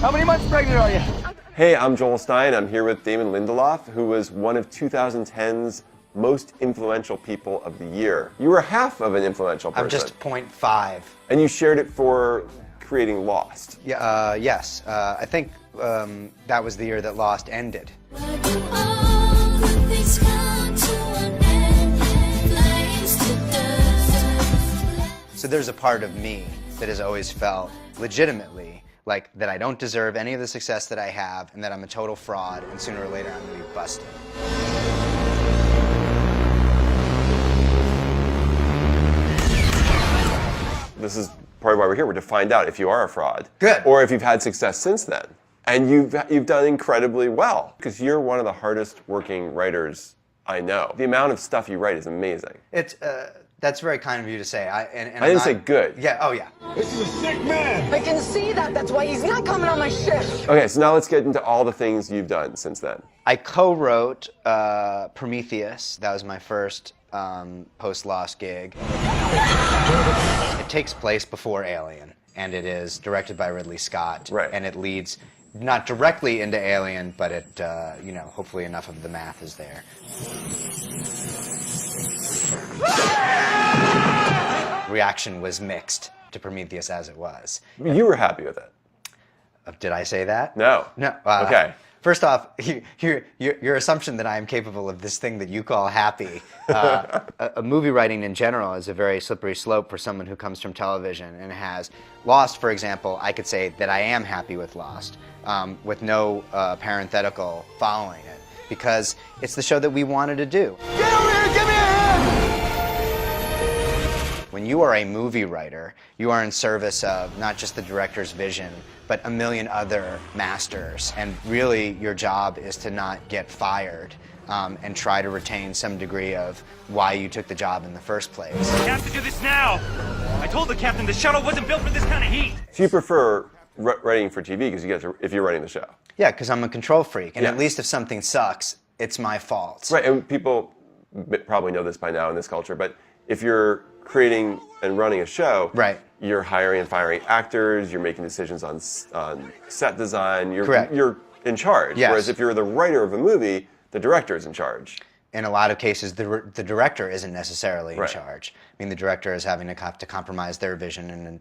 How many months pregnant are you? Hey, I'm Joel Stein. I'm here with Damon Lindelof, who was one of 2010's most influential people of the year. You were half of an influential person. I'm just 0.5. And you shared it for creating Lost. Yeah, yes. I think that was the year that Lost ended. So there's a part of me that has always felt legitimately like that I don't deserve any of the success that I have and that I'm a total fraud and sooner or later I'm going to be busted. This is part of why we're here. We're to find out if you are a fraud. Good. Or if you've had success since then. And you've done incredibly well because you're one of the hardest working writers I know. The amount of stuff you write is amazing. It's that's very kind of you to say. I didn't say good. Yeah. Oh yeah. This is a sick man. I can see that. That's why he's not coming on my shift. Okay, so now let's get into all the things you've done since then. I co-wrote Prometheus. That was my first post-Lost gig. It takes place before Alien, and it is directed by Ridley Scott. Right. And it leads not directly into Alien, but it, you know, hopefully enough of the math is there. Reaction was mixed to Prometheus as it was. You were happy with it. Did I say that? No. No. Okay. First off, your assumption that I am capable of this thing that you call happy, a movie writing in general is a very slippery slope for someone who comes from television and has Lost, for example. I could say that I am happy with Lost, with no parenthetical following it, because it's the show that we wanted to do. Get over here, give me a hand! When you are a movie writer, you are in service of not just the director's vision, but a million other masters. And really, your job is to not get fired and try to retain some degree of why you took the job in the first place. We have to do this now! I told the captain the shuttle wasn't built for this kind of heat! So you prefer writing for TV because you get to, if you're writing the show. Yeah, because I'm a control freak, and Yeah. at least if something sucks, it's my fault. Right, and people probably know this by now in this culture, but if you're creating and running a show, right, you're hiring and firing actors, you're making decisions on set design, Correct. You're in charge. Yes. Whereas if you're the writer of a movie, the director is in charge. In a lot of cases, the director isn't necessarily in Right. charge. I mean, the director is having to compromise their vision, and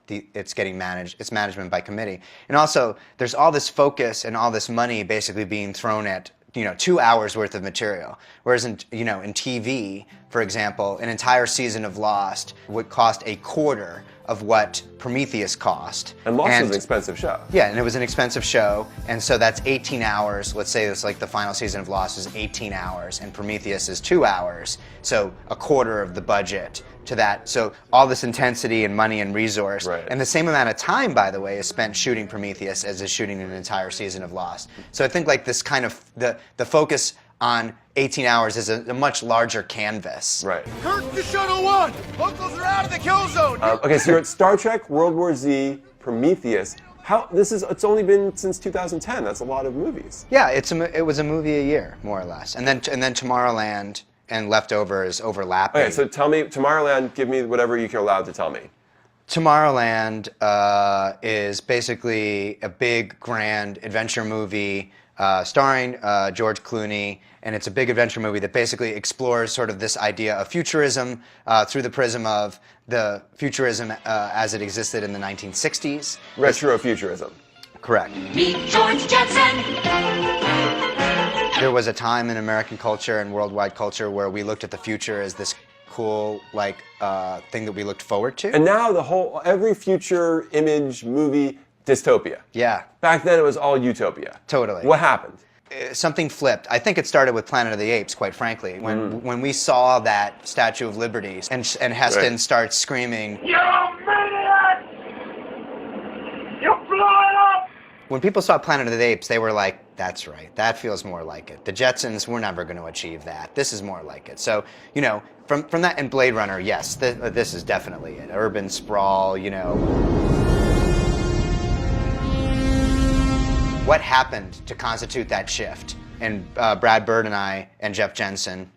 it's getting managed. It's management by committee. And also, there's all this focus and all this money basically being thrown at 2 hours worth of material. Whereas in TV, for example, an entire season of Lost would cost a quarter of what Prometheus cost. And Lost is an expensive show. Yeah, and it was an expensive show, and so that's 18 hours. Let's say it's like the final season of Lost is 18 hours, and Prometheus is 2 hours, so a quarter of the budget to that. So all this intensity and money and resource, Right. and the same amount of time, by the way, is spent shooting Prometheus as is shooting an entire season of Lost. So I think like this kind of, the focus on 18 hours is a much larger canvas. Right. Kirk to Shuttle 1! Locals are out of the kill zone! Okay, so you're at Star Trek, World War Z, Prometheus. It's only been since 2010. That's a lot of movies. Yeah, it was a movie a year, more or less. And then Tomorrowland and Leftovers overlapping. Okay, so tell me, Tomorrowland, give me whatever you're allowed to tell me. Tomorrowland is basically a big, grand adventure movie starring George Clooney, and it's a big adventure movie that basically explores sort of this idea of futurism through the prism of the futurism as it existed in the 1960s. Retrofuturism. Correct. Meet George Jetson. There was a time in American culture and worldwide culture where we looked at the future as this cool, like, thing that we looked forward to. And now every future image movie, dystopia. Yeah. Back then it was all utopia. Totally. What happened? Something flipped. I think it started with Planet of the Apes, quite frankly. When we saw that Statue of Liberty and Heston Right. starts screaming, You maniac! You blew it up! when people saw Planet of the Apes, they were like, that's right, that feels more like it. The Jetsons, we're never going to achieve that. This is more like it. So, from that, and Blade Runner, yes, this is definitely it. Urban sprawl, What happened to constitute that shift? And Brad Bird and I and Jeff Jensen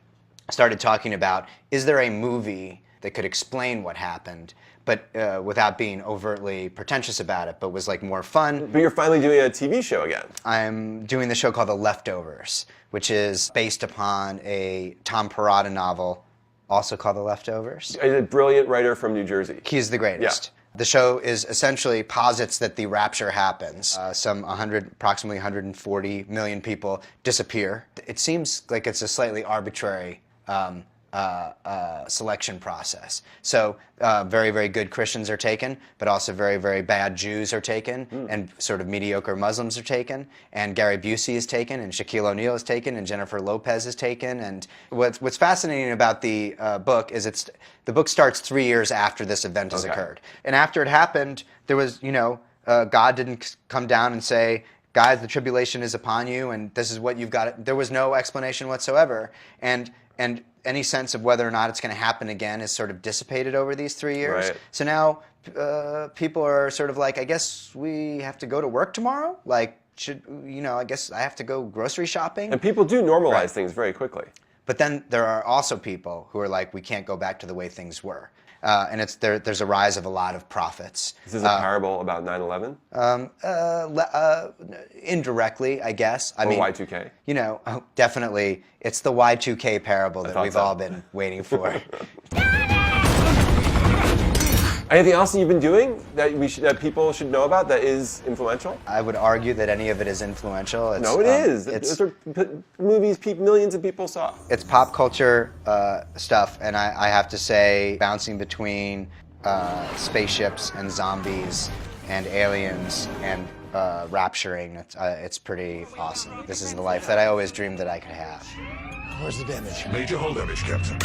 started talking about, is there a movie that could explain what happened, but without being overtly pretentious about it, but was like more fun. But you're finally doing a TV show again. I'm doing the show called The Leftovers, which is based upon a Tom Perrotta novel, also called The Leftovers. A brilliant writer from New Jersey. He's the greatest. Yeah. The show is essentially posits that the rapture happens. Approximately 140 million people disappear. It seems like it's a slightly arbitrary selection process. So very, very good Christians are taken, but also very, very bad Jews are taken, and sort of mediocre Muslims are taken, and Gary Busey is taken, and Shaquille O'Neal is taken, and Jennifer Lopez is taken. And what's fascinating about the book is the book starts 3 years after this event has occurred. And after it happened, there was, God didn't come down and say, guys, the tribulation is upon you, and this is what you've got. There was no explanation whatsoever. And any sense of whether or not it's going to happen again is sort of dissipated over these 3 years. Right. So now people are sort of like, I guess we have to go to work tomorrow? Like, I guess I have to go grocery shopping? And people do normalize things very quickly. But then there are also people who are like, we can't go back to the way things were. And there's a rise of a lot of prophets. This is a parable about 9/11? Indirectly, I guess. Or Y2K? Definitely, it's the Y2K parable that we've all been waiting for. Anything else that you've been doing that people should know about that is influential? I would argue that any of it is influential. No, it is. Those are movies millions of people saw. It's pop culture stuff, and I have to say, bouncing between spaceships and zombies and aliens and rapturing, it's pretty awesome. This is the life that I always dreamed that I could have. Where's the damage? Major hull damage, Captain.